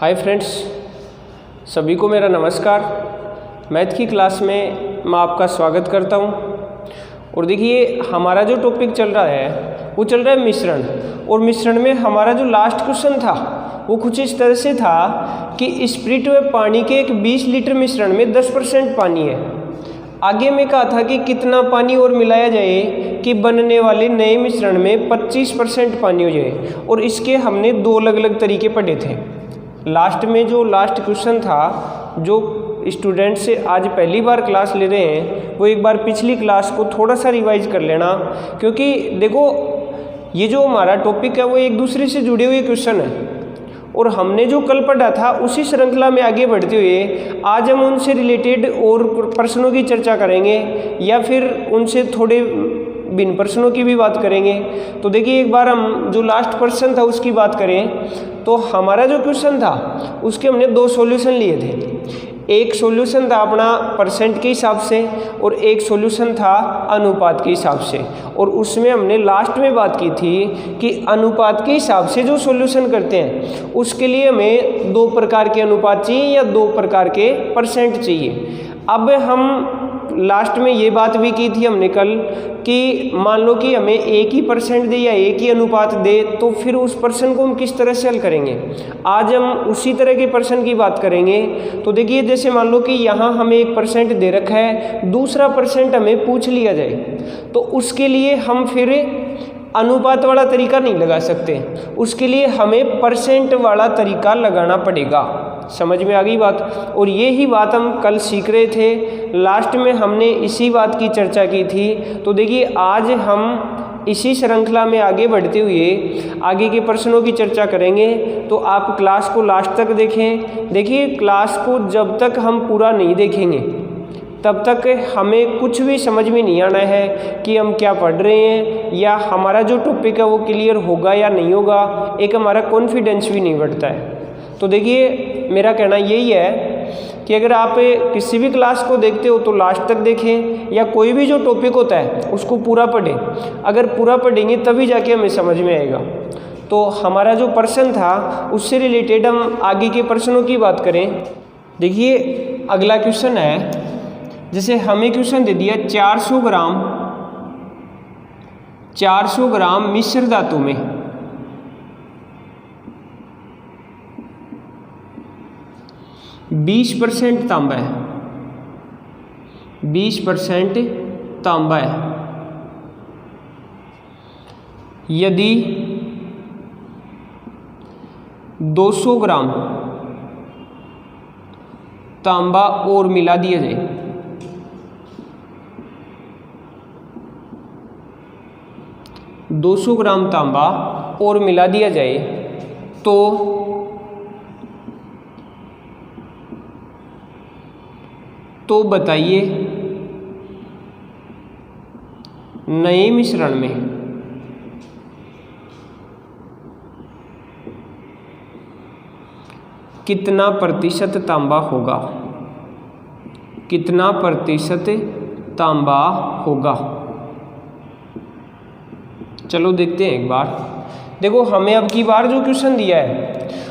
Hi friends, सभी को मेरा नमस्कार। मैथ की क्लास में मैं आपका स्वागत करता हूं। और देखिए, हमारा जो टॉपिक चल रहा है वो चल रहा है मिश्रण। और मिश्रण में हमारा जो लास्ट क्वेश्चन था वो कुछ इस तरह से था कि स्पिरिट में पानी के एक 20 लीटर मिश्रण में 10% पानी है। आगे में कहा था कि कितना पानी और मिलाया जाए कि बनने वाले नए मिश्रण में 25% पानी हो जाए। और इसके हमने दो अलग अलग तरीके पढ़े थे। लास्ट में जो लास्ट क्वेश्चन था, जो स्टूडेंट से आज पहली बार क्लास ले रहे हैं वो एक बार पिछली क्लास को थोड़ा सा रिवाइज कर लेना, क्योंकि देखो ये जो हमारा टॉपिक है वो एक दूसरे से जुड़े हुए क्वेश्चन है। और हमने जो कल पढ़ा था उसी श्रृंखला में आगे बढ़ते हुए आज हम उनसे रिलेटेड और प्रश्नों की चर्चा करेंगे या फिर उनसे थोड़े भिन्न प्रश्नों की भी बात करेंगे। तो देखिए, एक बार हम जो लास्ट प्रश्न था उसकी बात करें तो हमारा जो क्वेश्चन था उसके हमने दो सॉल्यूशन लिए थे। एक सॉल्यूशन था अपना परसेंट के हिसाब से और एक सॉल्यूशन था अनुपात के हिसाब से। और उसमें हमने लास्ट में बात की थी कि अनुपात के हिसाब से जो सॉल्यूशन करते हैं उसके लिए हमें दो प्रकार के अनुपात चाहिए या दो प्रकार के परसेंट चाहिए। अब हम लास्ट में ये बात भी की थी हमने कल कि मान लो कि हमें एक ही परसेंट दे या एक ही अनुपात दे तो फिर उस प्रश्न को हम किस तरह से हल करेंगे। आज हम उसी तरह के प्रश्न की बात करेंगे। तो देखिए, जैसे मान लो कि यहाँ हमें 1% दे रखा है, दूसरा परसेंट हमें पूछ लिया जाए तो उसके लिए हम फिर अनुपात वाला तरीका नहीं लगा सकते, उसके लिए हमें परसेंट वाला तरीका लगाना पड़ेगा। समझ में आ गई बात। और ये ही बात हम कल सीख रहे थे। लास्ट में हमने इसी बात की चर्चा की थी। तो देखिए, आज हम इसी श्रृंखला में आगे बढ़ते हुए आगे के प्रश्नों की चर्चा करेंगे। तो आप क्लास को लास्ट तक देखें। देखिए, क्लास को जब तक हम पूरा नहीं देखेंगे तब तक हमें कुछ भी समझ में नहीं आना है कि हम क्या पढ़ रहे हैं या हमारा जो टॉपिक है वो क्लियर होगा या नहीं होगा। एक हमारा कॉन्फिडेंस भी नहीं बढ़ता है। तो देखिए, मेरा कहना यही है कि अगर आप किसी भी क्लास को देखते हो तो लास्ट तक देखें, या कोई भी जो टॉपिक होता है उसको पूरा पढ़ें। अगर पूरा पढ़ेंगे तभी जाके हमें समझ में आएगा। तो हमारा जो प्रश्न था उससे रिलेटेड हम आगे के प्रश्नों की बात करें। देखिए, अगला क्वेश्चन है, जैसे हमें क्वेश्चन दे दिया 400 ग्राम मिश्र धातु में 20% तांबा है, 20% तांबा है। यदि 200 ग्राम तांबा और मिला दिया जाए, 200 ग्राम तांबा और मिला दिया जाए तो बताइए नए मिश्रण में कितना प्रतिशत तांबा होगा, कितना प्रतिशत तांबा होगा। चलो देखते हैं एक बार। देखो, हमें अब की बार जो क्वेश्चन दिया है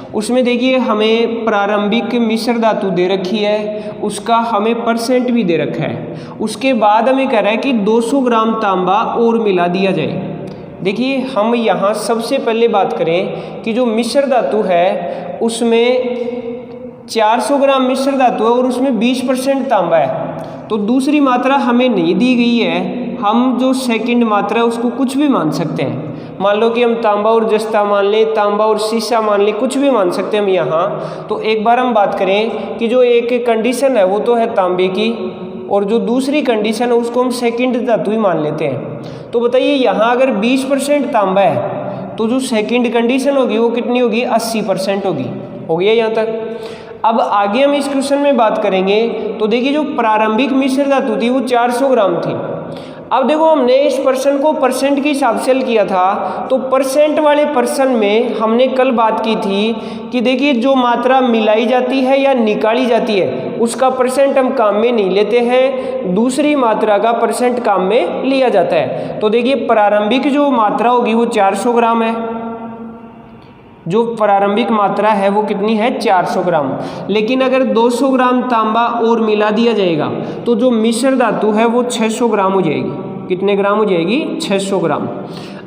उसमें देखिए हमें प्रारंभिक मिश्र धातु दे रखी है, उसका हमें परसेंट भी दे रखा है। उसके बाद हमें कह रहा है कि 200 ग्राम तांबा और मिला दिया जाए। देखिए, हम यहाँ सबसे पहले बात करें कि जो मिश्र धातु है उसमें 400 ग्राम मिश्र धातु है और उसमें 20% तांबा है। तो दूसरी मात्रा हमें नहीं दी गई है, हम जो सेकंड मात्रा है उसको कुछ भी मान सकते हैं। मान लो कि हम तांबा और जस्ता मान लें, तांबा और शीशा मान लें, कुछ भी मान सकते हैं हम यहाँ। तो एक बार हम बात करें कि जो एक कंडीशन है वो तो है तांबे की, और जो दूसरी कंडीशन है उसको हम सेकंड धातु ही मान लेते हैं। तो बताइए, यहाँ अगर 20% तांबा है तो जो सेकंड कंडीशन होगी वो कितनी होगी, 80% होगी। हो गया यहाँ तक। अब आगे हम इस क्वेश्चन में बात करेंगे। तो देखिए, जो प्रारंभिक मिश्र धातु थी वो 400 ग्राम थी। अब देखो, हमने इस प्रश्न को परसेंट के हिसाब से हल किया था। तो परसेंट वाले प्रश्न में हमने कल बात की थी कि देखिए, जो मात्रा मिलाई जाती है या निकाली जाती है उसका परसेंट हम काम में नहीं लेते हैं, दूसरी मात्रा का परसेंट काम में लिया जाता है। तो देखिए, प्रारंभिक जो मात्रा होगी वो 400 ग्राम है, जो प्रारंभिक मात्रा है वो कितनी है 400 ग्राम। लेकिन अगर 200 ग्राम तांबा और मिला दिया जाएगा तो जो मिश्र धातु है वो 600 ग्राम हो जाएगी। कितने ग्राम हो जाएगी 600 ग्राम।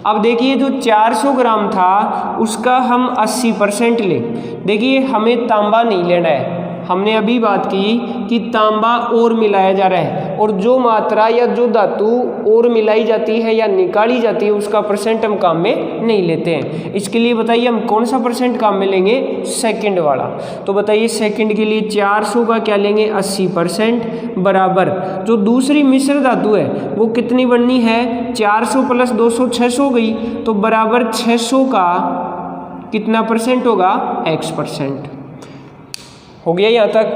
अब देखिए जो 400 ग्राम था उसका हम 80% ले। देखिए हमें तांबा नहीं लेना है, हमने अभी बात की कि तांबा और मिलाया जा रहा है, और जो मात्रा या जो धातु और मिलाई जाती है या निकाली जाती है उसका परसेंट हम काम में नहीं लेते हैं। इसके लिए बताइए हम कौन सा परसेंट काम में लेंगे, सेकंड वाला। तो बताइए सेकंड के लिए 400 का क्या लेंगे 80% बराबर जो दूसरी मिश्र धातु है वो कितनी बननी है 400 + 200 600 गई, तो बराबर 600 का कितना परसेंट होगा x%। हो गया यहाँ तक।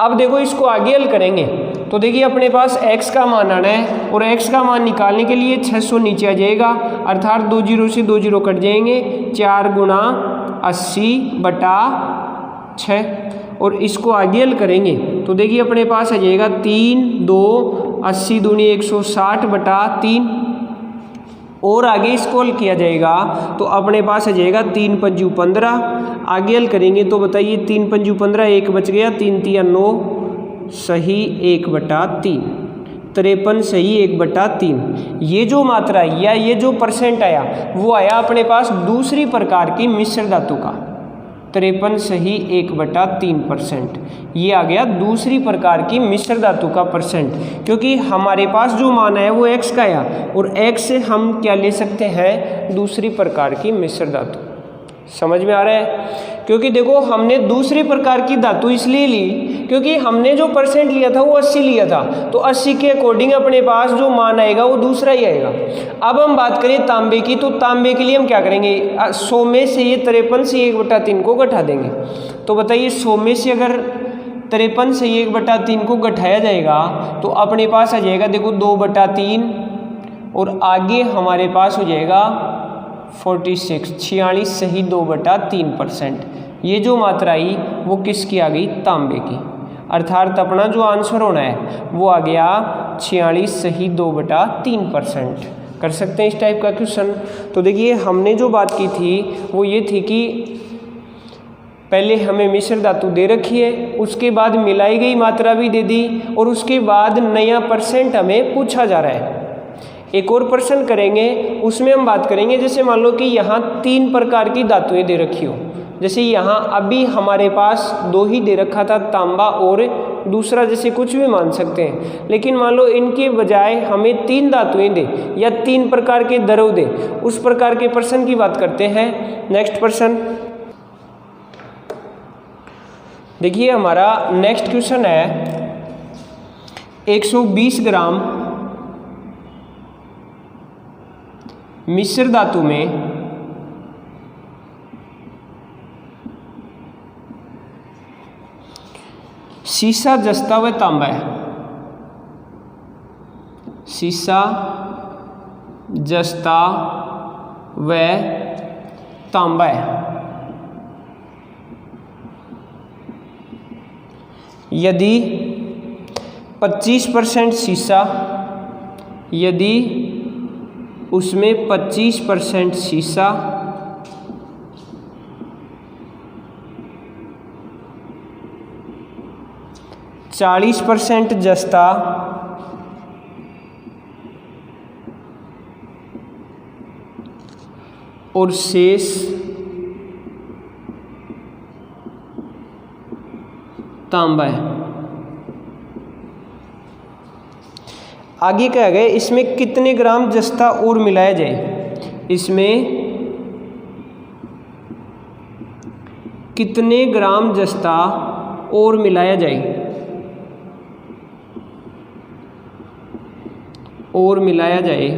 अब देखो इसको आगे हल करेंगे तो देखिए अपने पास x का मान आना है, और x का मान निकालने के लिए 600 नीचे आ जाएगा, अर्थात 2 0 से 2 0 कट जाएंगे, 4 × 80/6। और इसको आगे हल करेंगे तो देखिए अपने पास आ जाएगा 3 2 80 दूनी 160/3। और आगे इसको हल किया जाएगा तो अपने पास आ जाएगा 3 × 5 = 15। आगे हल करेंगे तो बताइए 3 × 5 = 15, 1 बच गया, 3 × 3 = 9, सही 1/3, 53 सही 1/3। ये जो मात्रा या ये जो परसेंट आया वो आया अपने पास दूसरी प्रकार की मिश्र धातु का, 53 सही 1/3%। ये आ गया दूसरी प्रकार की मिश्र धातु का परसेंट, क्योंकि हमारे पास जो मान है वो x का आया, और x से हम क्या ले सकते हैं दूसरी प्रकार की मिश्र धातु। समझ में आ रहा है? क्योंकि देखो हमने दूसरी प्रकार की धातु इसलिए ली क्योंकि हमने जो परसेंट लिया था वो 80 लिया था, तो 80 के अकॉर्डिंग अपने पास जो मान आएगा वो दूसरा ही आएगा। अब हम बात करें तांबे की, तो तांबे के लिए हम क्या करेंगे 100 में से ये 53 से 1/3 को घटा देंगे। तो बताइए 100 में से अगर 53 से 1/3 को घटाया जाएगा तो अपने पास आ जाएगा देखो 2/3, और आगे हमारे पास हो जाएगा 46 सही 2/3%। ये जो मात्रा आई वो किसकी आ गई तांबे की, अर्थात अपना जो आंसर होना है वो आ गया 46 सही 2/3%। कर सकते हैं इस टाइप का क्वेश्चन। तो देखिए हमने जो बात की थी वो ये थी कि पहले हमें मिश्र धातु दे रखी है, उसके बाद मिलाई गई मात्रा भी दे दी, और उसके बाद नया परसेंट हमें पूछा जा रहा है। एक और प्रश्न करेंगे उसमें हम बात करेंगे, जैसे मान लो कि यहाँ 3 प्रकार की धातुएं दे रखी हो, जैसे यहाँ अभी हमारे पास 2 ही दे रखा था, तांबा और दूसरा जैसे कुछ भी मान सकते हैं, लेकिन मान लो इनके बजाय हमें 3 धातुएं दे या 3 प्रकार के द्रव दे, उस प्रकार के प्रश्न की बात करते हैं। नेक्स्ट प्रश्न देखिए हमारा नेक्स्ट क्वेश्चन है 120 ग्राम मिश्र धातु में सीसा, जस्ता व तांबा है। सीसा, जस्ता व तांबा है। यदि 25% सीसा, यदि उसमें 25% सीसा, 40% जस्ता और शेष तांबा है। आगे क्या गए, इसमें कितने ग्राम जस्ता और मिलाया जाए, इसमें कितने ग्राम जस्ता और मिलाया जाए, और मिलाया जाए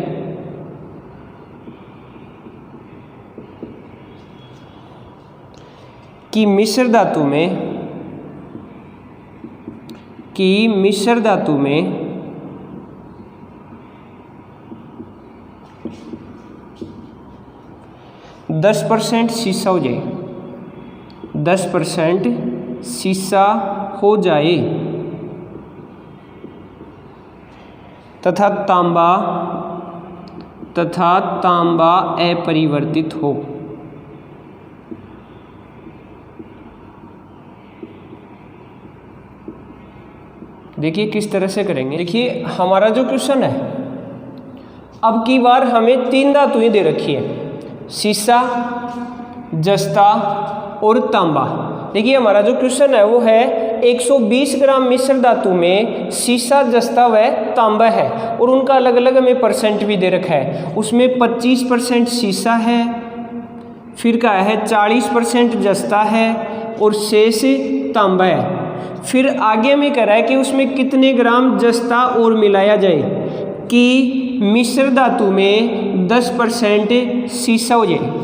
कि मिश्र धातु में 10% सीसा हो जाए, 10% सीसा हो जाए तथा तांबा अपरिवर्तित हो। देखिए किस तरह से करेंगे। देखिए हमारा जो क्वेश्चन है, अब की बार हमें 3 धातुएं दे रखी है, सीसा, जस्ता और तांबा। देखिए हमारा जो क्वेश्चन है वो है 120 ग्राम मिश्र धातु में सीसा, जस्ता व तांबा है और उनका अलग अलग हमें परसेंट भी दे रखा है। उसमें 25% सीसा है, फिर क्या है 40% जस्ता है और शेष तांबा है। फिर आगे में कह रहा है कि उसमें कितने ग्राम जस्ता और मिलाया जाए कि मिश्र धातु में 10% सीसा हो जाए।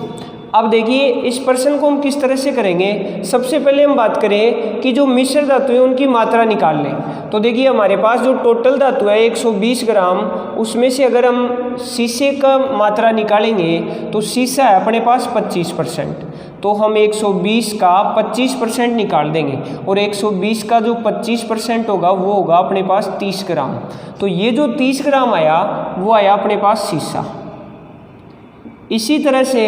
अब देखिए इस प्रश्न को हम किस तरह से करेंगे। सबसे पहले हम बात करें कि जो मिश्र धातु है उनकी मात्रा निकाल लें। तो देखिए हमारे पास जो टोटल धातु है 120 ग्राम, उसमें से अगर हम शीशे का मात्रा निकालेंगे तो शीशा है अपने पास 25%, तो हम 120 का 25% निकाल देंगे और 120 का जो 25% होगा वो होगा अपने पास 30 ग्राम। तो ये जो 30 ग्राम आया वो आया अपने पास शीशा। इसी तरह से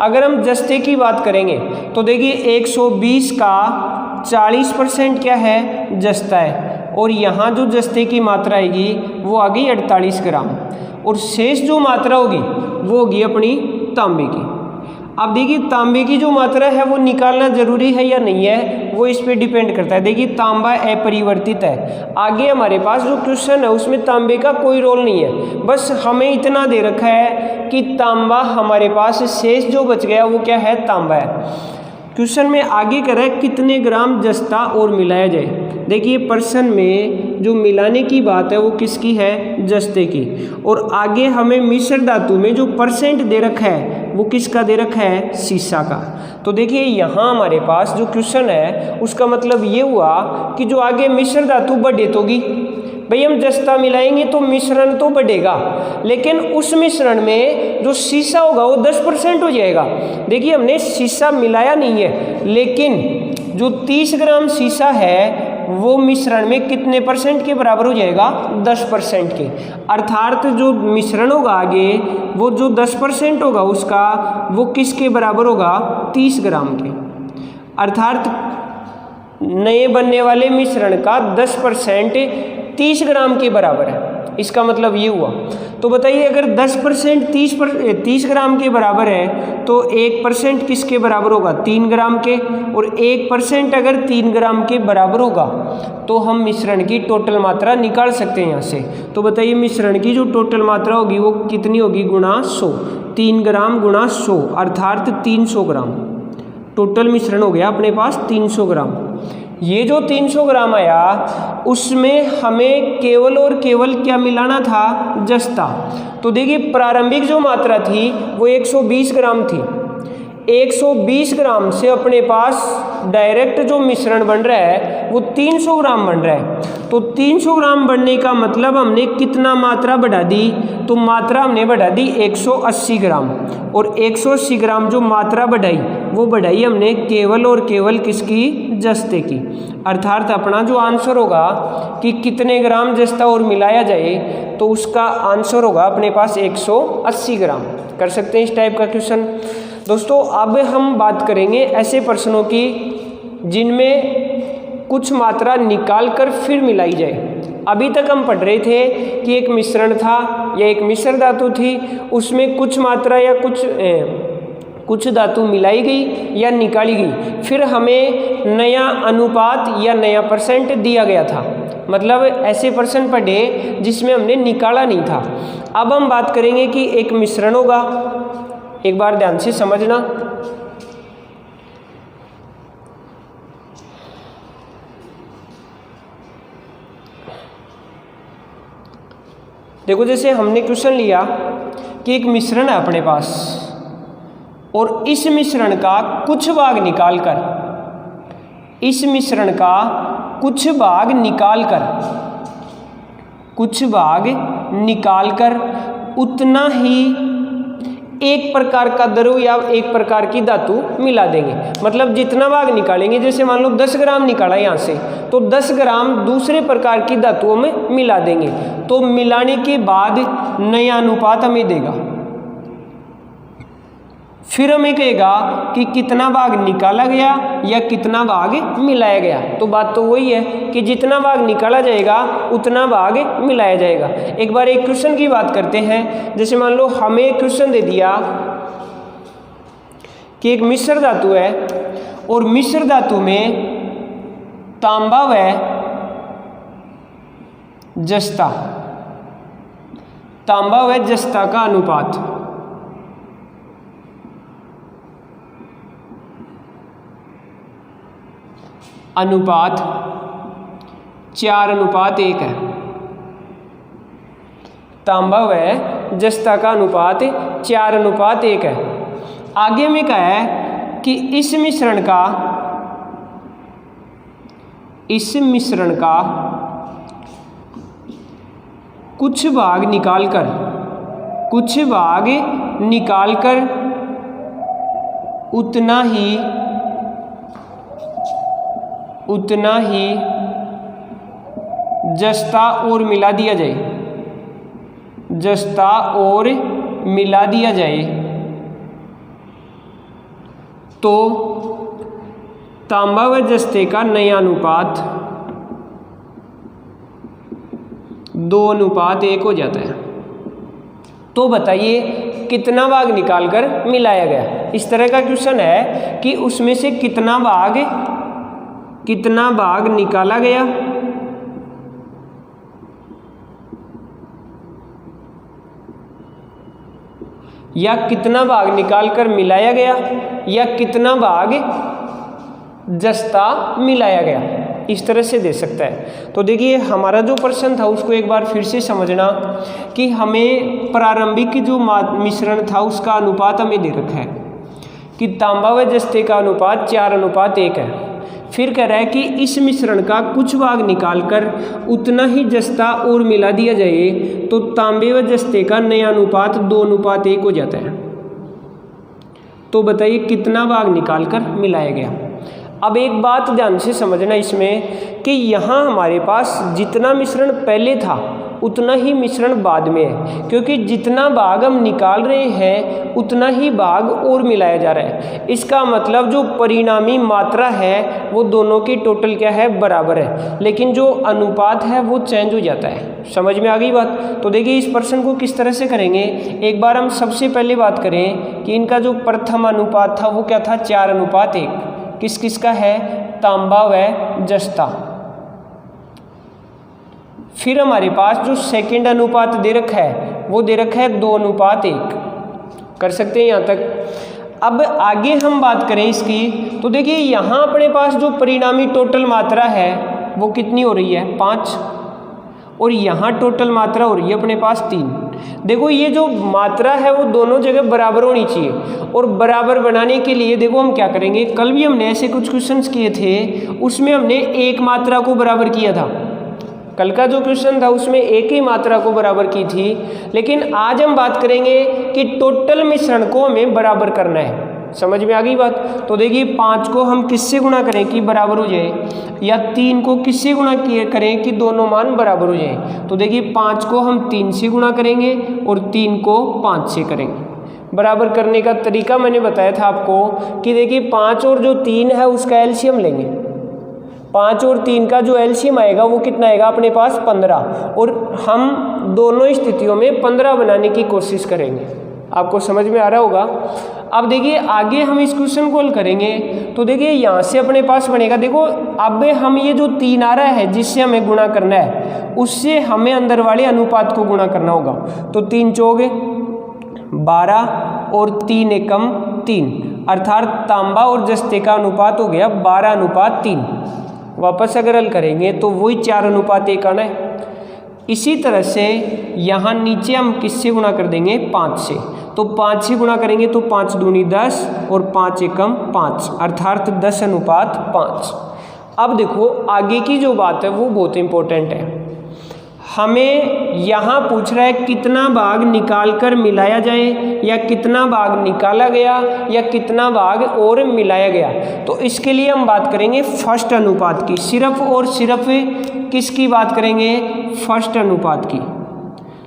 अगर हम जस्ते की बात करेंगे तो देखिए 120 का 40% क्या है, जस्ता है, और यहाँ जो जस्ते की मात्रा आएगी वो आ गई 48 ग्राम और शेष जो मात्रा होगी वो होगी अपनी तांबे की। अब देखिए तांबे की जो मात्रा है वो निकालना जरूरी है या नहीं है, वो इस पे डिपेंड करता है। देखिए तांबा अपरिवर्तित है, आगे हमारे पास जो क्वेश्चन है उसमें तांबे का कोई रोल नहीं है, बस हमें इतना दे रखा है कि तांबा हमारे पास शेष जो बच गया वो क्या है, तांबा है। क्वेश्चन में आगे कह रहा है कितने ग्राम जस्ता और मिलाया जाए। देखिए प्रश्न में जो मिलाने की बात है वो किसकी है, जस्ते की, और आगे हमें मिश्र धातु में जो परसेंट दे रखा है वो किसका दे रखा है, सीसा का। तो देखिए यहाँ हमारे पास जो क्वेश्चन है उसका मतलब ये हुआ कि जो आगे मिश्र धातु बढ़े होगी, भाई हम जस्ता मिलाएंगे तो मिश्रण तो बढ़ेगा, लेकिन उस मिश्रण में जो सीसा होगा वो 10% हो जाएगा। देखिए हमने सीसा मिलाया नहीं है, लेकिन जो 30 ग्राम सीसा है वो मिश्रण में कितने परसेंट के बराबर हो जाएगा, 10% के। अर्थात जो मिश्रण होगा आगे वो जो 10% होगा उसका वो किसके बराबर होगा, 30 ग्राम के। अर्थात नए बनने वाले मिश्रण का 10% 30 ग्राम के बराबर है, इसका मतलब ये हुआ। तो बताइए अगर 10% 30 ग्राम के बराबर है तो 1% किसके बराबर होगा, 3 ग्राम के, और 1% अगर 3 ग्राम के बराबर होगा तो हम मिश्रण की टोटल मात्रा निकाल सकते हैं यहाँ से। तो बताइए मिश्रण की जो टोटल मात्रा होगी वो कितनी होगी, गुणा 100, 3 ग्राम गुणा 100 अर्थात 300 ग्राम। टोटल मिश्रण हो गया अपने पास 300 ग्राम। ये जो 300 ग्राम आया उसमें हमें केवल और केवल क्या मिलाना था, जस्ता। तो देखिए प्रारंभिक जो मात्रा थी वो 120 ग्राम थी, 120 ग्राम से अपने पास डायरेक्ट जो मिश्रण बन रहा है वो 300 ग्राम बन रहा है। तो 300 ग्राम बढ़ने का मतलब हमने कितना मात्रा बढ़ा दी, तो मात्रा हमने बढ़ा दी 180 ग्राम, और 180 ग्राम जो मात्रा बढ़ाई वो बढ़ाई हमने केवल और केवल किसकी, जस्ते की। अर्थात अपना जो आंसर होगा कि कितने ग्राम जस्ता और मिलाया जाए तो उसका आंसर होगा अपने पास 180 ग्राम। कर सकते हैं इस टाइप का क्वेश्चन। दोस्तों अब हम बात करेंगे ऐसे प्रश्नों की जिनमें कुछ मात्रा निकाल कर फिर मिलाई जाए। अभी तक हम पढ़ रहे थे कि एक मिश्रण था या एक मिश्र धातु थी, उसमें कुछ मात्रा या कुछ धातु मिलाई गई या निकाली गई, फिर हमें नया अनुपात या नया परसेंट दिया गया था। मतलब ऐसे प्रश्न पढ़े जिसमें हमने निकाला नहीं था। अब हम बात करेंगे कि एक मिश्रण होगा, एक बार ध्यान से समझना। देखो जैसे हमने क्वेश्चन लिया कि एक मिश्रण है अपने पास और इस मिश्रण का कुछ भाग निकालकर, इस मिश्रण का कुछ भाग निकालकर उतना ही एक प्रकार का द्रव या एक प्रकार की धातु मिला देंगे। मतलब जितना भाग निकालेंगे, जैसे मान लो 10 ग्राम निकाला यहाँ से, तो 10 ग्राम दूसरे प्रकार की धातुओं में मिला देंगे, तो मिलाने के बाद नया अनुपात हमें देगा। फिर हमें कहेगा कि कितना भाग निकाला गया या कितना भाग मिलाया गया। तो बात तो वही है कि जितना भाग निकाला जाएगा उतना भाग मिलाया जाएगा। एक बार एक क्वेश्चन की बात करते हैं। जैसे मान लो हमें एक क्वेश्चन दे दिया कि एक मिश्र धातु है और मिश्र धातु में तांबा व जस्ता, तांबा व जस्ता का अनुपात अनुपात 4:1 है। तांबा व जस्ता का अनुपात 4:1 है। आगे में कहा है कि इस मिश्रण का कुछ भाग निकालकर उतना ही जस्ता और मिला दिया जाए तो तांबा व जस्ते का नया अनुपात 2:1 हो जाता है। तो बताइए कितना भाग निकालकर मिलाया गया। इस तरह का क्वेश्चन है कि उसमें से कितना भाग निकाला गया या कितना भाग निकालकर मिलाया गया या कितना भाग जस्ता मिलाया गया, इस तरह से दे सकता है। तो देखिए हमारा जो प्रश्न था उसको एक बार फिर से समझना कि हमें प्रारंभिक जो मिश्रण था उसका अनुपात हमें दे रखा है कि तांबा व जस्ते का अनुपात 4:1 है। फिर कह रहा है कि इस मिश्रण का कुछ भाग निकालकर उतना ही जस्ता और मिला दिया जाए तो तांबे व जस्ते का नया अनुपात 2:1 हो जाता है। तो बताइए कितना भाग निकालकर मिलाया गया। अब एक बात ध्यान से समझना इसमें कि यहाँ हमारे पास जितना मिश्रण पहले था उतना ही मिश्रण बाद में है, क्योंकि जितना भाग हम निकाल रहे हैं उतना ही भाग और मिलाया जा रहा है। इसका मतलब जो परिणामी मात्रा है वो दोनों की टोटल क्या है, बराबर है, लेकिन जो अनुपात है वो चेंज हो जाता है। समझ में आ गई बात। तो देखिए इस प्रश्न को किस तरह से करेंगे। एक बार हम सबसे पहले बात करें कि इनका जो प्रथम अनुपात था वो क्या था, 4:1। किस किस का है, तांबा व जस्ता। फिर हमारे पास जो सेकंड अनुपात दे रखा है वो दे रखा है 2:1। कर सकते हैं यहाँ तक। अब आगे हम बात करें इसकी तो देखिए यहाँ अपने पास जो परिणामी टोटल मात्रा है वो कितनी हो रही है, 5, और यहाँ टोटल मात्रा हो रही है अपने पास 3। देखो ये जो मात्रा है वो दोनों जगह बराबर होनी चाहिए, और बराबर बनाने के लिए देखो हम क्या करेंगे। कल भी हमने ऐसे कुछ क्वेश्चंस किए थे, उसमें हमने एक मात्रा को बराबर किया था। कल का जो क्वेश्चन था उसमें एक ही मात्रा को बराबर की थी, लेकिन आज हम बात करेंगे कि टोटल मिश्रण को हमें बराबर करना है। समझ में आ गई बात। तो देखिए 5 को हम किससे गुणा करें कि बराबर हो जाए, या 3 को किससे गुणा करें कि दोनों मान बराबर हो जाए। तो देखिए 5 को हम 3 से गुणा करेंगे और 3 को 5 से करेंगे। बराबर करने का तरीका मैंने बताया था आपको कि देखिए 5 और जो 3 है उसका एलसीएम लेंगे। 5 और 3 का जो एलसीएम आएगा वो कितना आएगा अपने पास, 15, और हम दोनों स्थितियों में 15 बनाने की कोशिश करेंगे। आपको समझ में आ रहा होगा। अब देखिए आगे हम इस क्वेश्चन को हल करेंगे तो देखिए यहाँ से अपने पास बनेगा। देखो अब हम ये जो 3 आ रहा है जिससे हमें गुणा करना है उससे हमें अंदर वाले अनुपात को गुणा करना होगा। तो 3 चौगे 12 और 3 एकम 3, अर्थात तांबा और जस्ते का अनुपात हो गया 12:3। वापस अगर हल करेंगे तो वही 4:1 आना है। इसी तरह से यहाँ नीचे हम किससे गुणा कर देंगे, 5 से। तो 5 से गुणा करेंगे तो 5 दूनी 10 और 5 एकम 5, अर्थात 10:5। अब देखो आगे की जो बात है वो बहुत इंपॉर्टेंट है। हमें यहाँ पूछ रहा है कितना भाग निकाल कर मिलाया जाए, या कितना भाग निकाला गया, या कितना भाग और मिलाया गया। तो इसके लिए हम बात करेंगे फर्स्ट अनुपात की, सिर्फ और सिर्फ किसकी बात करेंगे, फर्स्ट अनुपात की।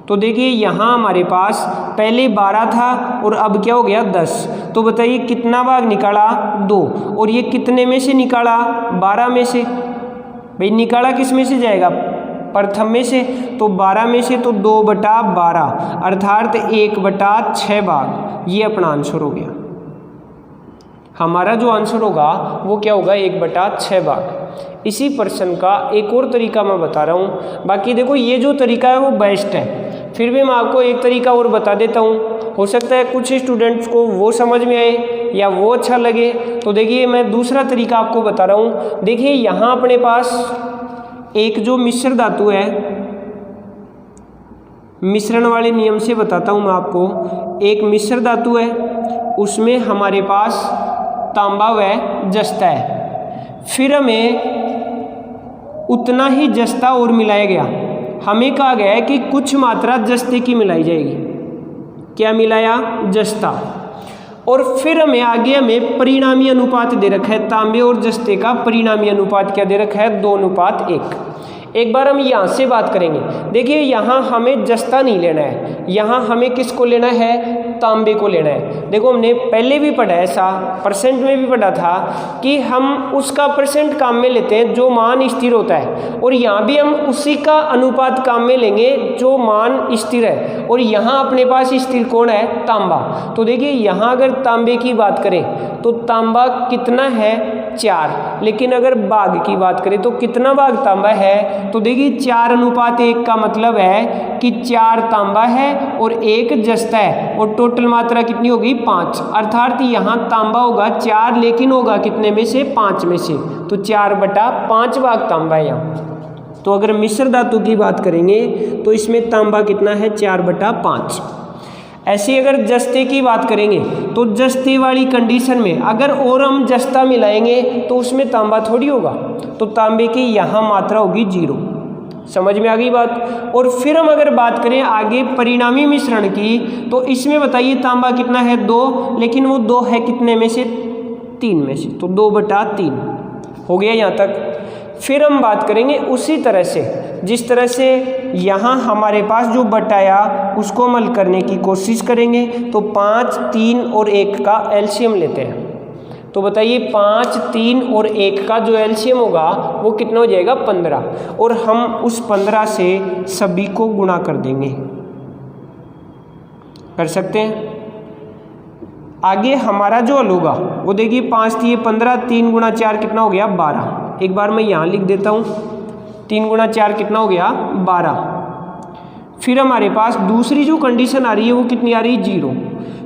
तो देखिए यहाँ हमारे पास पहले 12 था और अब क्या हो गया 10। तो बताइए कितना भाग निकाला 2, और ये कितने में से निकाला 12 में से। भाई निकाला किस में से जाएगा, प्रथम में से, तो 12 में से तो 2/12 अर्थात 1/6 भाग। ये अपना आंसर हो गया। हमारा जो आंसर होगा वो क्या होगा 1/6 भाग। इसी प्रश्न का एक और तरीका मैं बता रहा हूँ। बाकी देखो ये जो तरीका है वो बेस्ट है, फिर भी मैं आपको एक तरीका और बता देता हूँ। हो सकता है कुछ स्टूडेंट्स को वो समझ में आए या वो अच्छा लगे। तो देखिए मैं दूसरा तरीका आपको बता रहा हूँ। देखिए यहाँ अपने पास एक जो मिश्र धातु है, मिश्रण वाले नियम से बताता हूँ मैं आपको। एक मिश्र धातु है, उसमें हमारे पास तांबा व जस्ता है, फिर हमें उतना ही जस्ता और मिलाया गया। हमें कहा गया है कि कुछ मात्रा जस्ते की मिलाई जाएगी। क्या मिलाया, जस्ता। और फिर हमें परिणामी अनुपात दे रखा है, तांबे और जस्ते का परिणामी अनुपात क्या दे रखा है, 2:1। एक बार हम यहाँ से बात करेंगे। देखिए यहाँ हमें जस्ता नहीं लेना है, यहाँ हमें किसको लेना है, तांबे को लेना है। देखो हमने पहले भी पढ़ा ऐसा, परसेंट में भी पढ़ा था कि हम उसका परसेंट काम में लेते हैं जो मान स्थिर होता है, और यहाँ भी हम उसी का अनुपात काम में लेंगे जो मान स्थिर है। और यहाँ अपने पास स्थिर कौन है, तांबा। तो देखिए यहाँ अगर तांबे की बात करें तो तांबा कितना है, 4। लेकिन अगर भाग की बात करें तो कितना भाग तांबा है, तो देखिए 4:1 का मतलब है कि 4 तांबा है और 1 जस्ता है, और टोटल मात्रा कितनी होगी, 5। अर्थात यहाँ तांबा होगा 4, लेकिन होगा कितने में से, 5 में से। तो 4/5 भाग तांबा है यहाँ। तो अगर मिश्र धातु की बात करेंगे तो इसमें तांबा कितना है, 4/5। ऐसे अगर जस्ते की बात करेंगे तो जस्ते वाली कंडीशन में अगर और हम जस्ता मिलाएंगे तो उसमें तांबा थोड़ी होगा, तो तांबे की यहाँ मात्रा होगी 0। समझ में आ गई बात। और फिर हम अगर बात करें आगे परिणामी मिश्रण की, तो इसमें बताइए तांबा कितना है, 2, लेकिन वो 2 है कितने में से, 3 में से, तो 2/3 हो गया यहाँ तक। फिर हम बात करेंगे उसी तरह से, जिस तरह से यहाँ हमारे पास जो बटाया उसको हम हल करने की कोशिश करेंगे। तो 5, 3 और 1 का एलसीएम लेते हैं। तो बताइए 5, 3 और 1 का जो एलसीएम होगा वो कितना हो जाएगा, 15, और हम उस 15 से सभी को गुणा कर देंगे। कर सकते हैं। आगे हमारा जो हल होगा वो देखिए 5 3 15, 3 × 4 कितना हो गया, 12। एक बार मैं यहाँ लिख देता हूँ, 3 × 4 कितना हो गया, 12। फिर हमारे पास दूसरी जो कंडीशन आ रही है वो कितनी आ रही है, 0।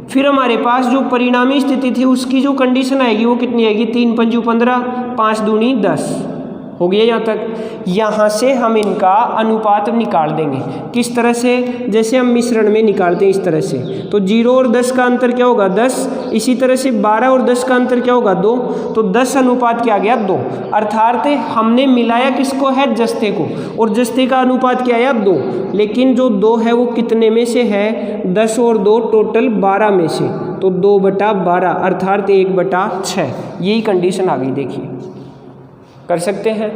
फिर हमारे पास जो परिणामी स्थिति थी उसकी जो कंडीशन आएगी वो कितनी आएगी, 3 × 5 15, 5 दूनी 10 हो गया यहाँ तक। यहाँ से हम इनका अनुपात निकाल देंगे। किस तरह से, जैसे हम मिश्रण में निकालते हैं इस तरह से। तो 0 और 10 का अंतर क्या होगा, 10। इसी तरह से 12 और 10 का अंतर क्या होगा, 2। तो 10 अनुपात क्या आ गया, 2। अर्थात हमने मिलाया किसको है, जस्ते को, और जस्ते का अनुपात क्या आया, 2। लेकिन जो 2 है वो कितने में से है, 10 और 2 टोटल 12 में से। तो 2/12 अर्थात 1/6। यही कंडीशन आ गई। देखिए कर सकते हैं,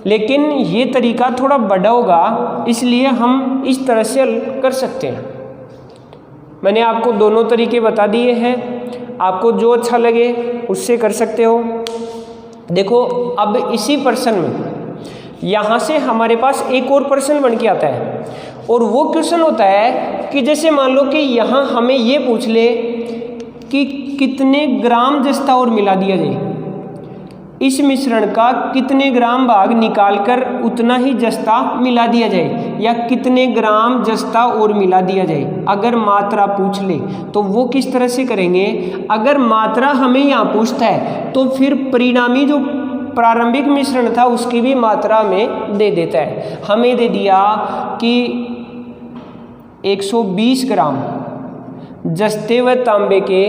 लेकिन ये तरीका थोड़ा बड़ा होगा, इसलिए हम इस तरह से हल कर सकते हैं। मैंने आपको दोनों तरीके बता दिए हैं, आपको जो अच्छा लगे उससे कर सकते हो। देखो अब इसी प्रश्न में यहाँ से हमारे पास एक और प्रश्न बन के आता है, और वो क्वेश्चन होता है कि जैसे मान लो कि यहाँ हमें ये पूछ ले कि कितने ग्राम जस्ता और मिला दिया जाए, इस मिश्रण का कितने ग्राम भाग निकालकर उतना ही जस्ता मिला दिया जाए, या कितने ग्राम जस्ता और मिला दिया जाए। अगर मात्रा पूछ ले तो वो किस तरह से करेंगे। अगर मात्रा हमें यहाँ पूछता है तो फिर परिणामी जो प्रारंभिक मिश्रण था उसकी भी मात्रा में दे देता है। हमें दे दिया कि 120 ग्राम जस्ते व तांबे के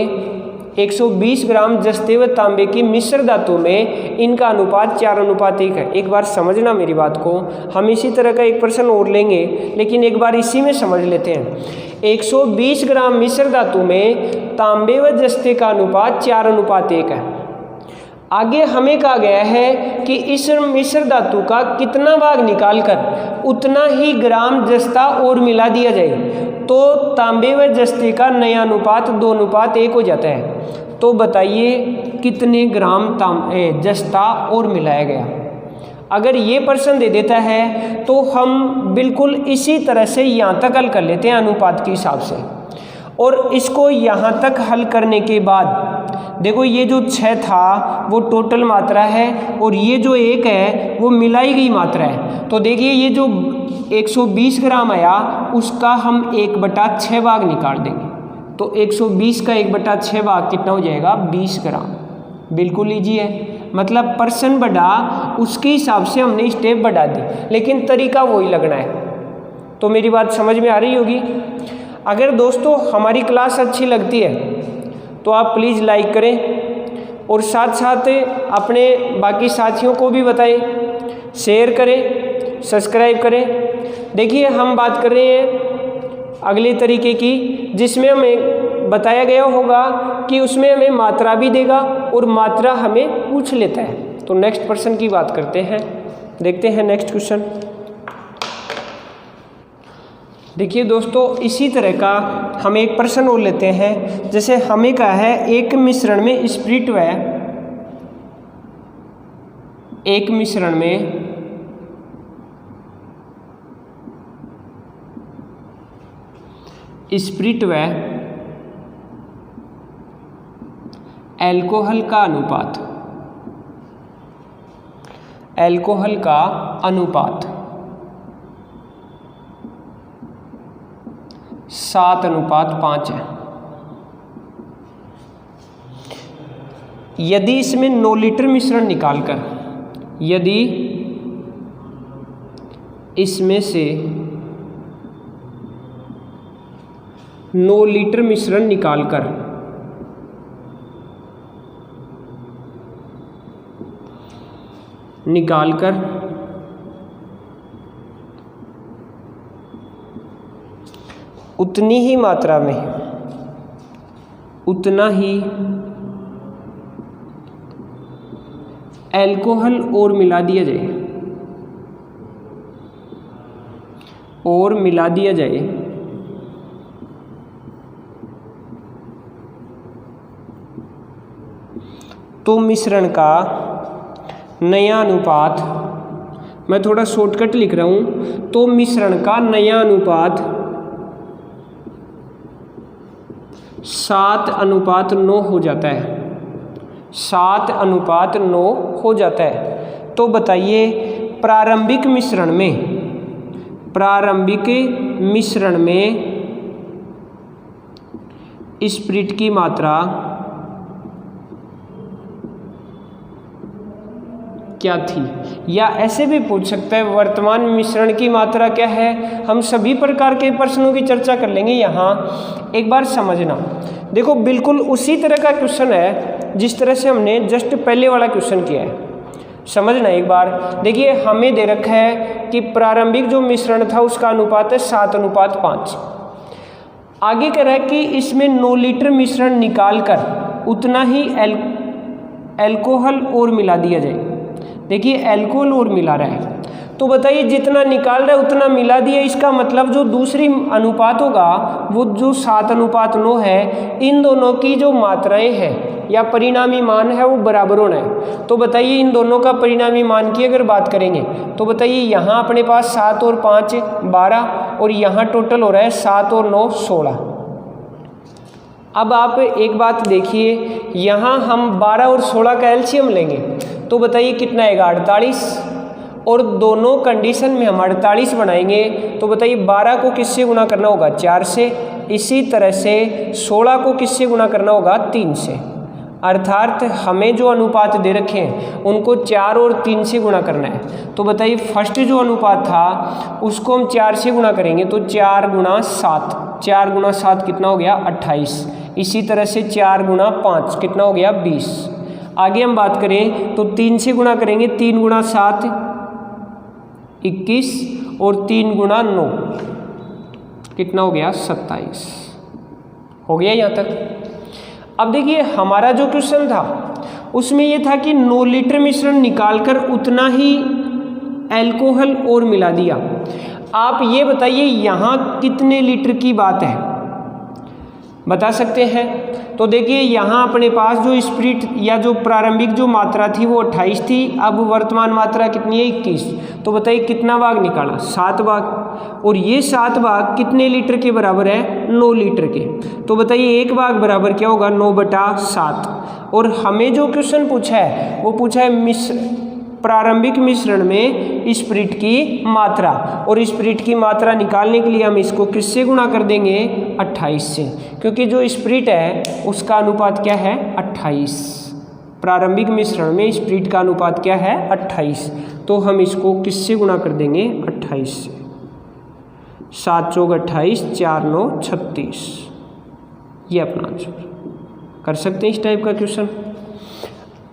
120 ग्राम जस्ते व तांबे की मिश्र धातु में इनका अनुपात 4:1 है। एक बार समझना मेरी बात को, हम इसी तरह का एक प्रश्न और लेंगे, लेकिन एक बार इसी में समझ लेते हैं। 120 ग्राम मिश्र धातु में तांबे व जस्ते का अनुपात 4:1 है। आगे हमें कहा गया है कि इस मिश्र धातु का कितना भाग निकालकर उतना ही ग्राम जस्ता और मिला दिया जाए तो तांबे व जस्ते का नया अनुपात 2:1 हो जाता है। तो बताइए कितने ग्राम जस्ता और मिलाया गया। अगर ये प्रश्न दे देता है तो हम बिल्कुल इसी तरह से यहाँ तक हल कर लेते हैं अनुपात के हिसाब से। और इसको यहाँ तक हल करने के बाद देखो ये जो 6 था वो टोटल मात्रा है और ये जो 1 है वो मिलाई गई मात्रा है। तो देखिए ये जो 120 ग्राम आया उसका हम 1/6 भाग निकाल देंगे। तो 120 का 1/6 भाग कितना हो जाएगा 20 ग्राम। बिल्कुल ईजी है, मतलब पर्सन बढ़ा उसके हिसाब से हमने स्टेप बढ़ा दी, लेकिन तरीका वही लगना है। तो मेरी बात समझ में आ रही होगी। अगर दोस्तों हमारी क्लास अच्छी लगती है तो आप प्लीज़ लाइक करें और साथ साथ अपने बाकी साथियों को भी बताएं, शेयर करें, सब्सक्राइब करें। देखिए हम बात कर रहे हैं अगले तरीके की जिसमें हमें बताया गया होगा कि उसमें हमें मात्रा भी देगा और मात्रा हमें पूछ लेता है। तो नेक्स्ट प्रश्न की बात करते हैं, देखते हैं नेक्स्ट क्वेश्चन। देखिए दोस्तों इसी तरह का हम एक प्रश्न और लेते हैं। जैसे हमें कहा है एक मिश्रण में स्पिरिट व एक मिश्रण में स्पिरिट व अल्कोहल का अनुपात, अल्कोहल का अनुपात 7:5 है। यदि इसमें 9 लीटर मिश्रण निकालकर, यदि इसमें से 9 लीटर मिश्रण निकालकर उतनी ही मात्रा में, उतना ही अल्कोहल और मिला दिया जाए, और मिला दिया जाए तो मिश्रण का नया अनुपात, मैं थोड़ा शॉर्टकट लिख रहा हूं, तो मिश्रण का नया अनुपात 7:9 हो जाता है, 7:9 हो जाता है। तो बताइए प्रारंभिक मिश्रण में स्पिरिट की मात्रा क्या थी, या ऐसे भी पूछ सकता है वर्तमान मिश्रण की मात्रा क्या है। हम सभी प्रकार के प्रश्नों की चर्चा कर लेंगे। यहाँ एक बार समझना, देखो बिल्कुल उसी तरह का क्वेश्चन है जिस तरह से हमने जस्ट पहले वाला क्वेश्चन किया है। समझना एक बार, देखिए हमें दे रखा है कि प्रारंभिक जो मिश्रण था उसका अनुपात है 7:5। आगे कह रहा है कि इसमें 9 लीटर मिश्रण निकालकर उतना ही अल्कोहल और मिला दिया जाए। देखिए अल्कोहल और मिला रहा है, तो बताइए जितना निकाल रहा है उतना मिला दिया, इसका मतलब जो दूसरी अनुपात होगा वो जो 7:9 है, इन दोनों की जो मात्राएं हैं या परिणामी मान है वो बराबर होना है। तो बताइए इन दोनों का परिणामी मान की अगर बात करेंगे तो बताइए यहाँ अपने पास 7 और 5 12 और यहाँ टोटल हो रहा है 7 और 9 16। अब आप एक बात देखिए, यहाँ हम 12 और 16 का एलसीएम लेंगे तो बताइए कितना आएगा 48, और दोनों कंडीशन में हम 48 बनाएंगे तो बताइए 12 को किससे गुना करना होगा 4 से, इसी तरह से 16 को किससे गुना करना होगा 3 से। अर्थात हमें जो अनुपात दे रखे हैं उनको 4 और 3 से गुणा करना है। तो बताइए फर्स्ट जो अनुपात था उसको हम 4 से गुणा करेंगे तो 4 गुणा 7, 4 गुणा 7 कितना हो गया 28। इसी तरह से 4 गुणा 5 कितना हो गया 20। आगे हम बात करें तो 3 से गुणा करेंगे, 3 गुणा 7 21 और 3 गुणा 9 कितना हो गया 27। हो गया यहाँ तक। अब देखिए हमारा जो क्वेश्चन था उसमें ये था कि 9 लीटर मिश्रण निकालकर उतना ही अल्कोहल और मिला दिया। आप ये बताइए यहाँ कितने लीटर की बात है, बता सकते हैं? तो देखिए यहाँ अपने पास जो स्पिरिट या जो प्रारंभिक जो मात्रा थी वो 28 थी, अब वर्तमान मात्रा कितनी है 21। तो बताइए कितना भाग निकाला, 7 भाग, और ये 7 भाग कितने लीटर के बराबर है, 9 लीटर के। तो बताइए 1 भाग बराबर क्या होगा, 9/7। और हमें जो क्वेश्चन पूछा है वो पूछा है प्रारंभिक मिश्रण में स्पिरिट की मात्रा, और स्पिरिट की मात्रा निकालने के लिए हम इसको किससे गुणा कर देंगे, 28 से, क्योंकि जो स्पिरिट है उसका अनुपात क्या है, 28। प्रारंभिक मिश्रण में स्पिरिट का अनुपात क्या है, 28। तो हम इसको किससे गुणा कर देंगे, 28 से। 7 चौक 28, 4 9 36, ये अपना आंसर। कर सकते हैं इस टाइप का क्वेश्चन।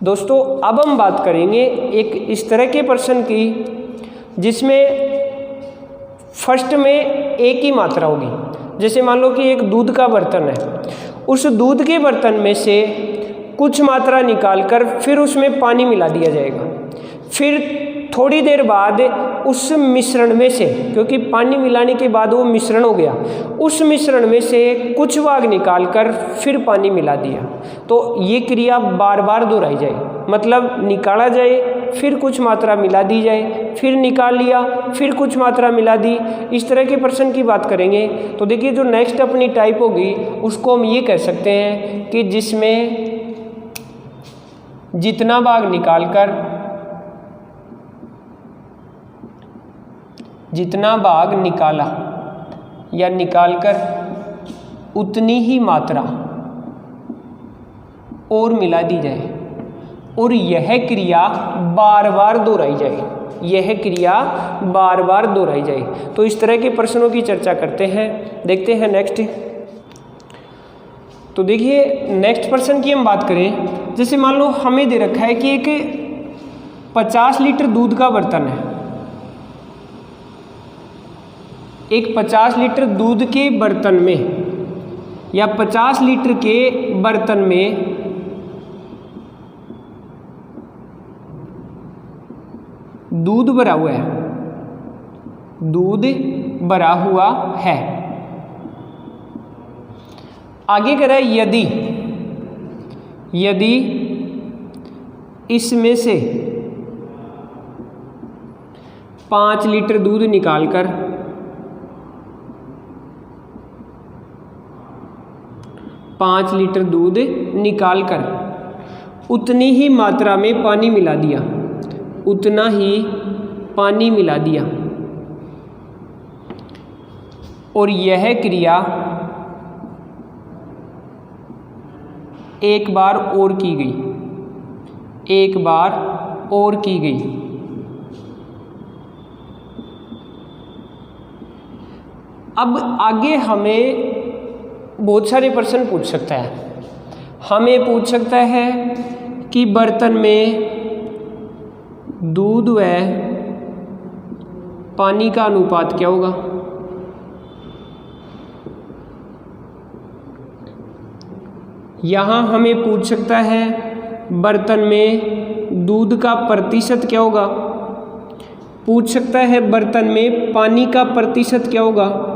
दोस्तों अब हम बात करेंगे एक इस तरह के प्रश्न की जिसमें फर्स्ट में एक ही मात्रा होगी। जैसे मान लो कि एक दूध का बर्तन है, उस दूध के बर्तन में से कुछ मात्रा निकालकर फिर उसमें पानी मिला दिया जाएगा। फिर थोड़ी देर बाद उस मिश्रण में से, क्योंकि पानी मिलाने के बाद वो मिश्रण हो गया, उस मिश्रण में से कुछ भाग निकालकर फिर पानी मिला दिया। तो ये क्रिया बार बार दोहराई जाए, मतलब निकाला जाए, फिर कुछ मात्रा मिला दी जाए, फिर निकाल लिया, फिर कुछ मात्रा मिला दी। इस तरह के प्रश्न की बात करेंगे। तो देखिए जो नेक्स्ट अपनी टाइप होगी उसको हम ये कह सकते हैं कि जिसमें जितना भाग निकाला या निकालकर उतनी ही मात्रा और मिला दी जाए, और यह क्रिया बार बार दोहराई जाए, तो इस तरह के प्रश्नों की चर्चा करते हैं। देखते हैं नेक्स्ट। तो देखिए नेक्स्ट प्रश्न की हम बात करें। जैसे मान लो हमें दे रखा है कि एक 50 लीटर दूध का बर्तन है, एक 50 लीटर दूध के बर्तन में या 50 लीटर के बर्तन में दूध भरा हुआ है। आगे कह रहा है यदि इसमें से 5 लीटर दूध निकालकर 5 लीटर दूध निकालकर उतनी ही मात्रा में पानी मिला दिया, उतना ही पानी मिला दिया, और यह क्रिया एक बार और की गई। अब आगे हमें बहुत सारे प्रश्न पूछ सकता है। हमें पूछ सकता है कि बर्तन में दूध व पानी का अनुपात क्या होगा। यहाँ हमें पूछ सकता है बर्तन में दूध का प्रतिशत क्या होगा। पूछ सकता है बर्तन में पानी का प्रतिशत क्या होगा।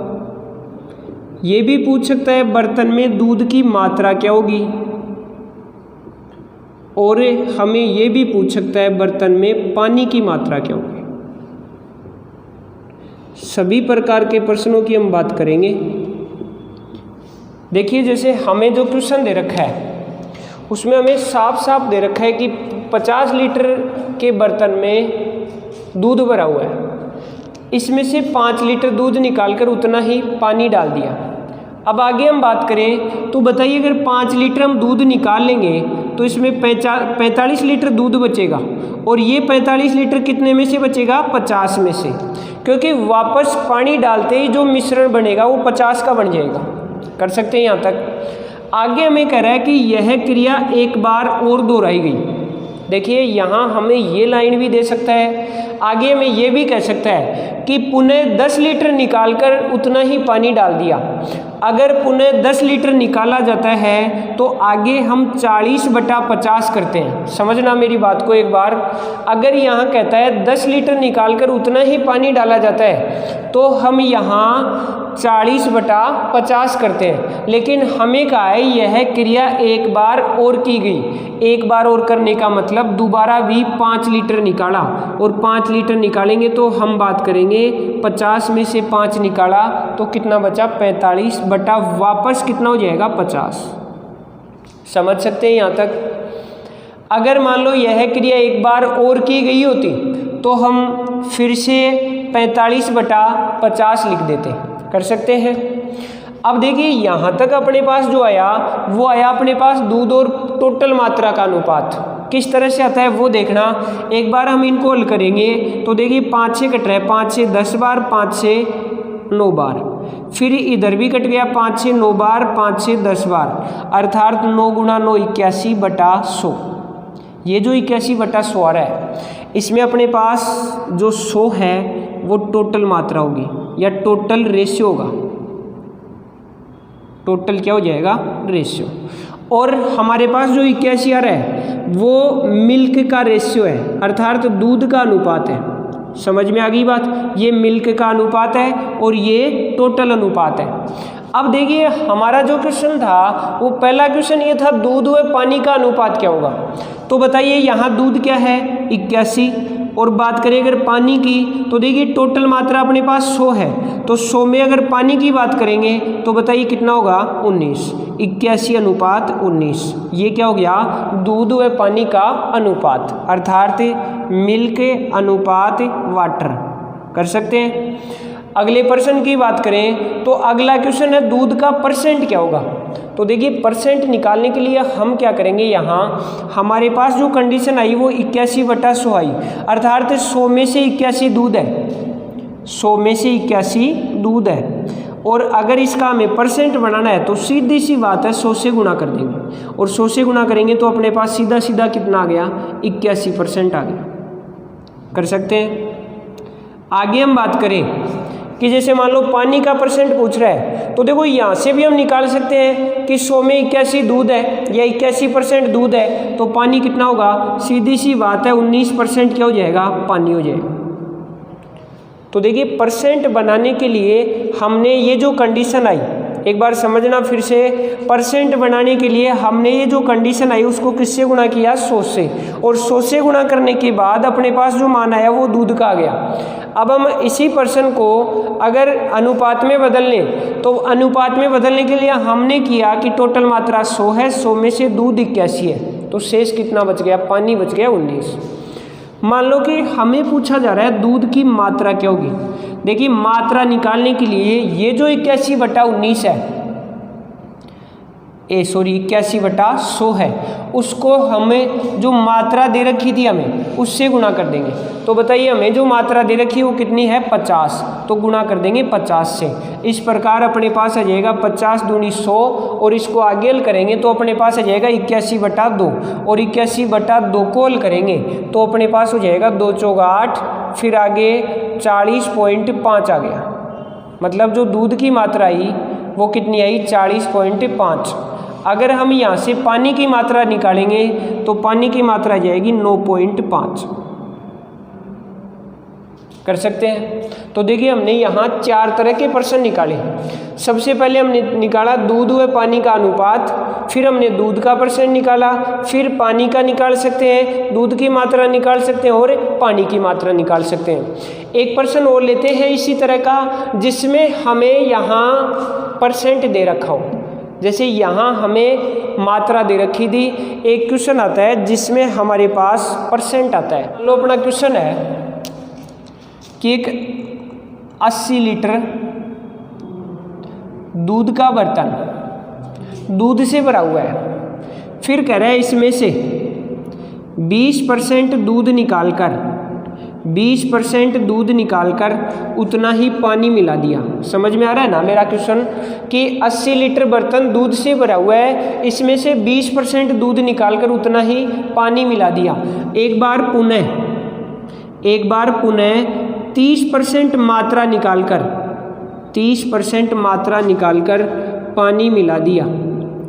ये भी पूछ सकता है बर्तन में दूध की मात्रा क्या होगी, और हमें ये भी पूछ सकता है बर्तन में पानी की मात्रा क्या होगी। सभी प्रकार के प्रश्नों की हम बात करेंगे। देखिए जैसे हमें जो क्वेश्चन दे रखा है उसमें हमें साफ साफ दे रखा है कि 50 लीटर के बर्तन में दूध भरा हुआ है, इसमें से 5 लीटर दूध निकालकर उतना ही पानी डाल दिया। अब आगे हम बात करें तो बताइए अगर 5 लीटर हम दूध निकाल लेंगे तो इसमें 45 लीटर दूध बचेगा, और ये 45 लीटर कितने में से बचेगा, 50 में से, क्योंकि वापस पानी डालते ही जो मिश्रण बनेगा वो 50 का बन जाएगा। कर सकते हैं यहाँ तक। आगे हमें कह रहा है कि यह क्रिया एक बार और दोहराई गई। देखिए यहाँ हमें ये लाइन भी दे सकता है, आगे हमें ये भी कह सकता है कि पुनः 10 लीटर निकालकर उतना ही पानी डाल दिया। अगर पुनः 10 लीटर निकाला जाता है तो आगे हम 40/50 करते हैं। समझना मेरी बात को एक बार। अगर यहाँ कहता है 10 लीटर निकालकर उतना ही पानी डाला जाता है तो हम यहाँ 40/50 करते हैं। लेकिन हमें कहा है यह क्रिया एक बार और की गई। एक बार और करने का मतलब दोबारा भी 5 लीटर निकाला, और 5 लीटर निकालेंगे तो हम बात करेंगे 50 में से 5 निकाला तो कितना बचा 45 बटा वापस कितना हो जाएगा 50। समझ सकते हैं यहाँ तक। अगर मान लो यह क्रिया एक बार और की गई होती तो हम फिर से 45/50 लिख देते। कर सकते हैं। अब देखिए यहाँ तक अपने पास जो आया वो आया अपने पास दूध और टोटल मात्रा का अनुपात। किस तरह से आता है वो देखना। एक बार हम इनको हल करेंगे तो देखिए 5 से कट रहा है, 5 से 10 बार, 5 से 9 बार, फिर इधर भी कट गया 5 से 9 बार, 5 से 10 बार, अर्थात 9 × 9 81/100। ये जो 81/100 आ रहा है इसमें अपने पास जो 100 है वो टोटल मात्रा होगी या टोटल रेशियो होगा। टोटल क्या हो जाएगा रेशियो। और हमारे पास जो 81 आ रहा है वो मिल्क का रेशियो है, अर्थात दूध का अनुपात है। समझ में आ गई बात। ये मिल्क का अनुपात है और ये टोटल अनुपात है। अब देखिए हमारा जो क्वेश्चन था वो पहला क्वेश्चन ये था दूध व पानी का अनुपात क्या होगा। तो बताइए यहाँ दूध क्या है 81, और बात करें अगर पानी की तो देखिए टोटल मात्रा अपने पास 100 है, तो 100 में अगर पानी की बात करेंगे तो बताइए कितना होगा 19। 81/19। ये क्या हो गया दूध व पानी का अनुपात, अर्थात मिल्क अनुपात वाटर। कर सकते हैं। अगले प्रश्न की बात करें तो अगला क्वेश्चन है दूध का परसेंट क्या होगा। तो देखिए परसेंट निकालने के लिए हम क्या करेंगे, यहाँ हमारे पास जो कंडीशन आई वो 81/100 आई, अर्थात 100 में से 81 दूध है, 100 में से 81 दूध है। और अगर इसका हमें परसेंट बनाना है तो सीधी सी बात है 100 से गुणा कर देंगे, और 100 से गुणा करेंगे तो अपने पास सीधा सीधा कितना आ गया 81% आ गया। कर सकते हैं। आगे हम बात करें कि जैसे मान लो पानी का परसेंट पूछ रहा है तो देखो यहाँ से भी हम निकाल सकते हैं कि 100 में 81 दूध है या 81% दूध है, तो पानी कितना होगा, सीधी सी बात है 19% क्या हो जाएगा पानी हो जाएगा। तो देखिए परसेंट बनाने के लिए हमने ये जो कंडीशन आई, एक बार समझना फिर से, परसेंट बनाने के लिए हमने ये जो कंडीशन आई उसको किससे गुणा किया 100 से, और 100 से गुणा करने के बाद अपने पास जो मान आया वो दूध का आ गया। अब हम इसी पर्सन को अगर अनुपात में बदल लें तो अनुपात में बदलने के लिए हमने किया कि टोटल मात्रा 100 है, 100 में से दूध 81 है, तो शेष कितना बच गया, पानी बच गया 19। मान लो कि हमें पूछा जा रहा है दूध की मात्रा क्या होगी। देखिए मात्रा निकालने के लिए ये जो 81/19 है, 81/100 है, उसको हमें जो मात्रा दे रखी थी हमें उससे गुणा कर देंगे। तो बताइए हमें जो मात्रा दे रखी है वो कितनी है 50, तो गुणा कर देंगे 50 से। इस प्रकार अपने पास आ जाएगा 50 दूनी 100, और इसको आगे हल करेंगे तो अपने पास आ जाएगा 81/2, और 81/2 को हल करेंगे तो अपने पास हो जाएगा 2 चौक 8, फिर आगे 40.5 आ गया। मतलब जो दूध की मात्रा आई वो कितनी आई 40.5। अगर हम यहाँ से पानी की मात्रा निकालेंगे तो पानी की मात्रा आ जाएगी 9.5। कर सकते हैं। तो देखिए हमने यहाँ 4 तरह के प्रश्न निकाले। सबसे पहले हमने निकाला दूध व पानी का अनुपात, फिर हमने दूध का परसेंट निकाला, फिर पानी का निकाल सकते हैं, दूध की मात्रा निकाल सकते हैं और पानी की मात्रा निकाल सकते हैं। एक प्रश्न और लेते हैं इसी तरह का जिसमें हमें यहाँ परसेंट दे रखा हो। जैसे यहाँ हमें मात्रा दे रखी थी, एक क्वेश्चन आता है जिसमें हमारे पास परसेंट आता है। लो अपना क्वेश्चन है कि एक 80 लीटर दूध का बर्तन दूध से भरा हुआ है, फिर कह रहा है इसमें से 20% दूध निकालकर 20% दूध निकालकर उतना ही पानी मिला दिया। समझ में आ रहा है ना मेरा क्वेश्चन कि 80 लीटर बर्तन दूध से भरा हुआ है, इसमें से 20% दूध निकालकर उतना ही पानी मिला दिया। एक बार पुनः 30% मात्रा निकालकर 30% मात्रा निकालकर पानी मिला दिया,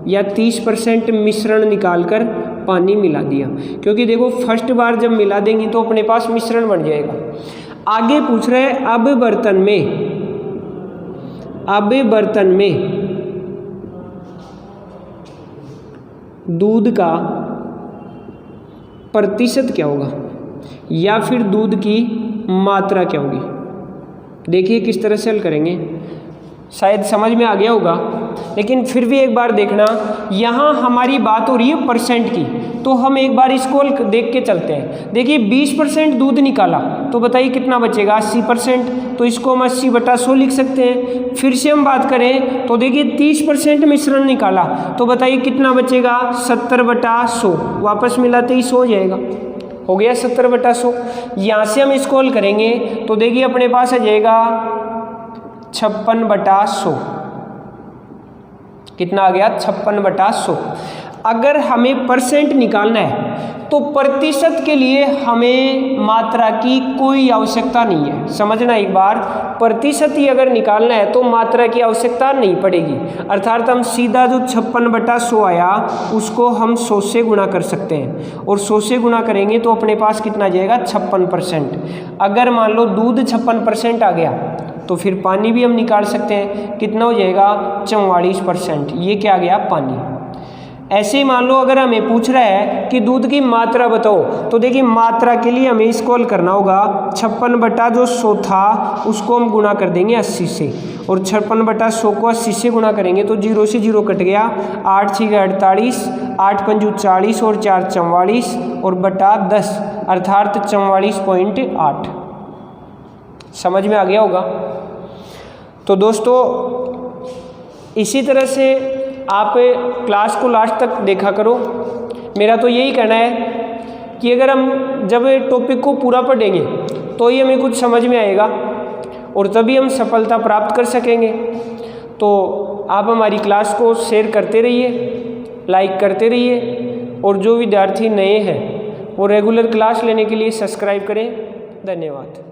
या 30% मिश्रण निकालकर पानी मिला दिया, क्योंकि देखो फर्स्ट बार जब मिला देंगे तो अपने पास मिश्रण बन जाएगा। आगे पूछ रहे हैं अब बर्तन में दूध का प्रतिशत क्या होगा, या फिर दूध की मात्रा क्या होगी। देखिए किस तरह से हल करेंगे, शायद समझ में आ गया होगा, लेकिन फिर भी एक बार देखना। यहाँ हमारी बात हो रही है परसेंट की, तो हम एक बार इसको देख के चलते हैं। देखिए 20% दूध निकाला तो बताइए कितना बचेगा, 80%, तो इसको हम 80/100 लिख सकते हैं। फिर से हम बात करें तो देखिए 30% मिश्रण निकाला तो बताइए कितना बचेगा, 70/100, वापस मिलाते ही 100 हो जाएगा, हो गया 70/100। यहाँ से हम इसको हल करेंगे तो देखिए अपने पास आ जाएगा 56/100, कितना आ गया 56/100। अगर हमें परसेंट निकालना है तो प्रतिशत के लिए हमें मात्रा की कोई आवश्यकता नहीं है। समझना एक बार, प्रतिशत ही अगर निकालना है तो मात्रा की आवश्यकता नहीं पड़ेगी, अर्थात हम सीधा जो 56/100 आया उसको हम 100 से गुणा कर सकते हैं, और 100 से गुणा करेंगे तो अपने पास कितना आ जाएगा 56%। अगर मान लो दूध 56% आ गया तो फिर पानी भी हम निकाल सकते हैं, कितना हो जाएगा 44%, ये क्या आ गया पानी। ऐसे ही मान लो अगर हमें पूछ रहा है कि दूध की मात्रा बताओ, तो देखिए मात्रा के लिए हमें इसको हल करना होगा। 56/100 था उसको हम गुणा कर देंगे 80 से, और 56/100 को 80 से गुणा करेंगे तो 0 से 0 कट गया, 8 6 48, 8 5 40 और 4 44 और बटा 10 अर्थात 44.8। समझ में आ गया होगा। तो दोस्तों इसी तरह से आप क्लास को लास्ट तक देखा करो। मेरा तो यही कहना है कि अगर हम जब टॉपिक को पूरा पढ़ेंगे तो ही हमें कुछ समझ में आएगा और तभी हम सफलता प्राप्त कर सकेंगे। तो आप हमारी क्लास को शेयर करते रहिए, लाइक करते रहिए, और जो विद्यार्थी नए हैं वो रेगुलर क्लास लेने के लिए सब्सक्राइब करें। धन्यवाद।